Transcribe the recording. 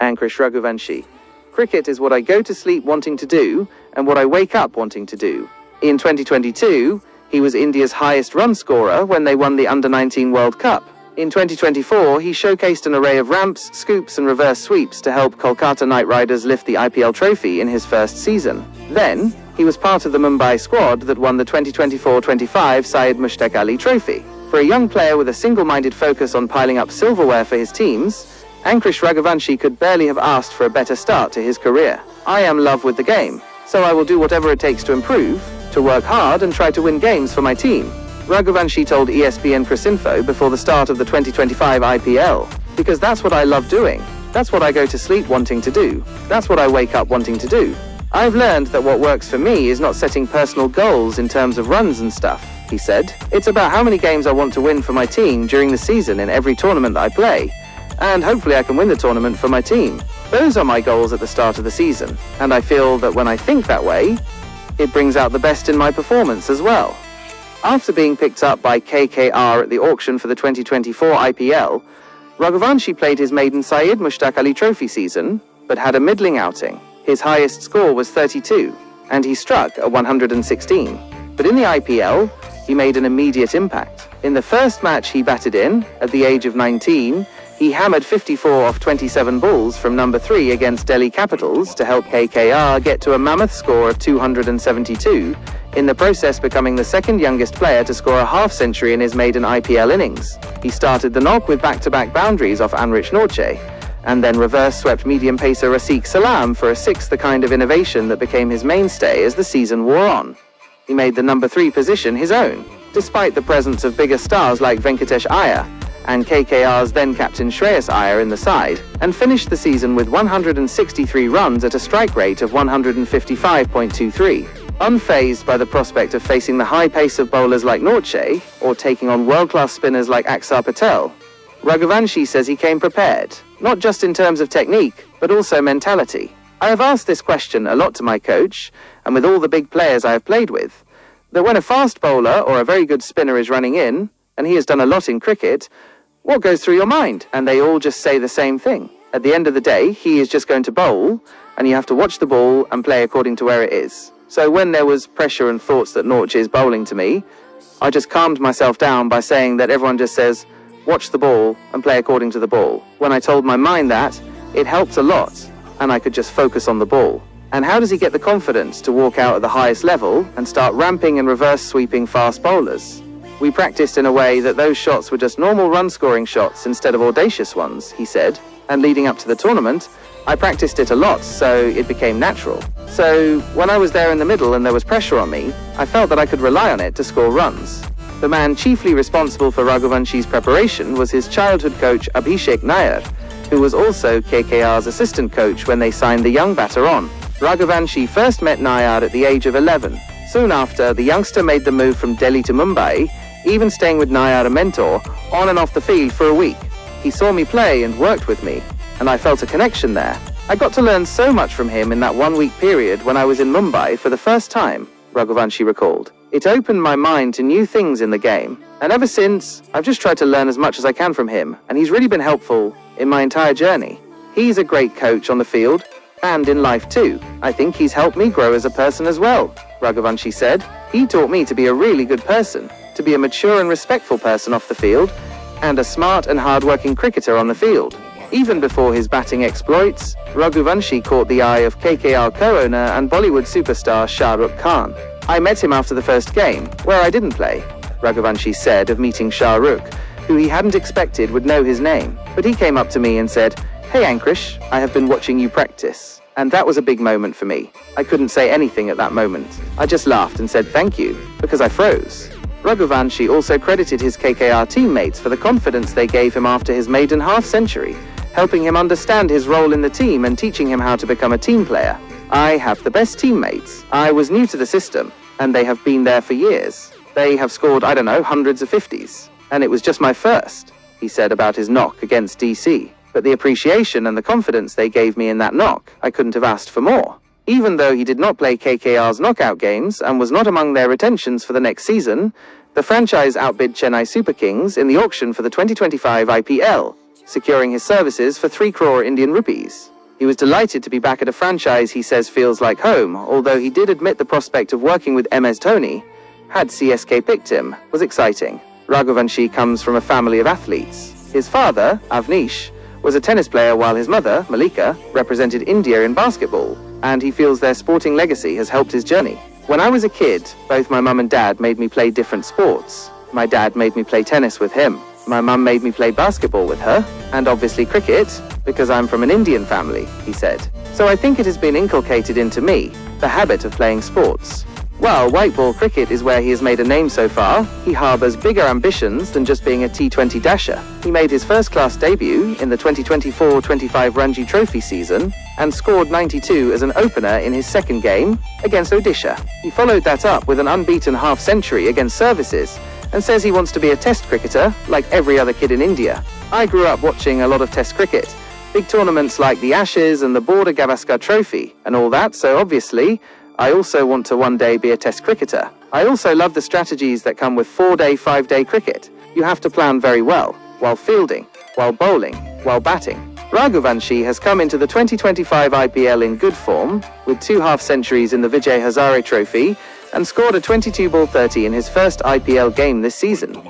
Ankush Raghuvanshi. Cricket is what I go to sleep wanting to do, and what I wake up wanting to do. In 2022, he was India's highest run scorer when they won the Under-19 World Cup. In 2024, he showcased an array of ramps, scoops and reverse sweeps to help Kolkata Knight Riders lift the IPL trophy in his first season. Then, he was part of the Mumbai squad that won the 2024-25 Syed Mushtaq Ali Trophy. For a young player with a single-minded focus on piling up silverware for his teams, Ankush Raghuvanshi could barely have asked for a better start to his career. I am in love with the game, so I will do whatever it takes to improve, to work hard and try to win games for my team. Raghuvanshi told ESPN Cricinfo before the start of the 2025 IPL, because that's what I love doing. That's what I go to sleep wanting to do. That's what I wake up wanting to do. I've learned that what works for me is not setting personal goals in terms of runs and stuff, he said. It's about how many games I want to win for my team during the season in every tournament that I play. And hopefully I can win the tournament for my team. Those are my goals at the start of the season. And I feel that when I think that way, it brings out the best in my performance as well. After being picked up by KKR at the auction for the 2024 IPL, Raghuvanshi played his maiden Syed Mushtaq Ali Trophy season, but had a middling outing. His highest score was 32, and he struck at 116. But in the IPL, he made an immediate impact. In the first match he batted in, at the age of 19, he hammered 54 off 27 balls from number 3 against Delhi Capitals to help KKR get to a mammoth score of 272, in the process becoming the second youngest player to score a half-century in his maiden IPL innings. He started the knock with back-to-back boundaries off Anrich Nortje, and then reverse-swept medium pacer Rafiq Salam for a sixth, the kind of innovation that became his mainstay as the season wore on. He made the number 3 position his own, despite the presence of bigger stars like Venkatesh Iyer and KKR's then-captain Shreyas Iyer in the side, and finished the season with 163 runs at a strike rate of 155.23. Unfazed by the prospect of facing the high pace of bowlers like Nortje, or taking on world-class spinners like Axar Patel, Raghuvanshi says he came prepared, not just in terms of technique, but also mentality. I have asked this question a lot to my coach, and with all the big players I have played with, that when a fast bowler or a very good spinner is running in, and he has done a lot in cricket, what goes through your mind? And they all just say the same thing. At the end of the day, he is just going to bowl, and you have to watch the ball and play according to where it is. So when there was pressure and thoughts that Nortje is bowling to me, I just calmed myself down by saying that everyone just says, watch the ball and play according to the ball. When I told my mind that, it helped a lot, and I could just focus on the ball. And how does he get the confidence to walk out at the highest level and start ramping and reverse sweeping fast bowlers? We practiced in a way that those shots were just normal run-scoring shots instead of audacious ones, he said. And leading up to the tournament, I practiced it a lot, so it became natural. So when I was there in the middle and there was pressure on me, I felt that I could rely on it to score runs. The man chiefly responsible for Raghuvanshi's preparation was his childhood coach Abhishek Nair, who was also KKR's assistant coach when they signed the young batter on. Raghuvanshi first met Nair at the age of 11. Soon after, the youngster made the move from Delhi to Mumbai, even staying with Nair, a mentor, on and off the field for a week. He saw me play and worked with me, and I felt a connection there. I got to learn so much from him in that 1-week period when I was in Mumbai for the first time, Raghuvanshi recalled. It opened my mind to new things in the game, and ever since, I've just tried to learn as much as I can from him, and he's really been helpful in my entire journey. He's a great coach on the field, and in life too. I think he's helped me grow as a person as well, Raghuvanshi said. He taught me to be a really good person, to be a mature and respectful person off the field, and a smart and hard-working cricketer on the field. Even before his batting exploits, Raghuvanshi caught the eye of KKR co-owner and Bollywood superstar Shah Rukh Khan. I met him after the first game, where I didn't play, Raghuvanshi said of meeting Shah Rukh, who he hadn't expected would know his name. But he came up to me and said, "Hey Ankush, I have been watching you practice." And that was a big moment for me. I couldn't say anything at that moment. I just laughed and said thank you, because I froze. Raghuvanshi also credited his KKR teammates for the confidence they gave him after his maiden half-century, helping him understand his role in the team and teaching him how to become a team player. I have the best teammates. I was new to the system, and they have been there for years. They have scored, I don't know, hundreds of 50s. And it was just my first, he said about his knock against DC. But the appreciation and the confidence they gave me in that knock, I couldn't have asked for more. Even though he did not play KKR's knockout games and was not among their retentions for the next season, the franchise outbid Chennai Super Kings in the auction for the 2025 IPL, securing his services for 3 crore Indian rupees. He was delighted to be back at a franchise he says feels like home, although he did admit the prospect of working with MS Dhoni, had CSK picked him, was exciting. Raghuvanshi comes from a family of athletes. His father, Avnish, was a tennis player while his mother, Malika, represented India in basketball, and he feels their sporting legacy has helped his journey. When I was a kid, both my mum and dad made me play different sports. My dad made me play tennis with him. My mum made me play basketball with her, and obviously cricket, because I'm from an Indian family, he said. So I think it has been inculcated into me, the habit of playing sports. While white ball cricket is where he has made a name so far, he harbours bigger ambitions than just being a T20 dasher. He made his first-class debut in the 2024-25 Ranji Trophy season and scored 92 as an opener in his second game against Odisha. He followed that up with an unbeaten half-century against Services and says he wants to be a test cricketer like every other kid in India. I grew up watching a lot of test cricket, big tournaments like the Ashes and the Border Gavaskar Trophy and all that, so obviously I also want to one day be a test cricketer. I also love the strategies that come with 4-day, 5-day cricket. You have to plan very well, while fielding, while bowling, while batting. Raghuvanshi has come into the 2025 IPL in good form, with 2 half-centuries in the Vijay Hazare Trophy, and scored a 22-ball 30 in his first IPL game this season.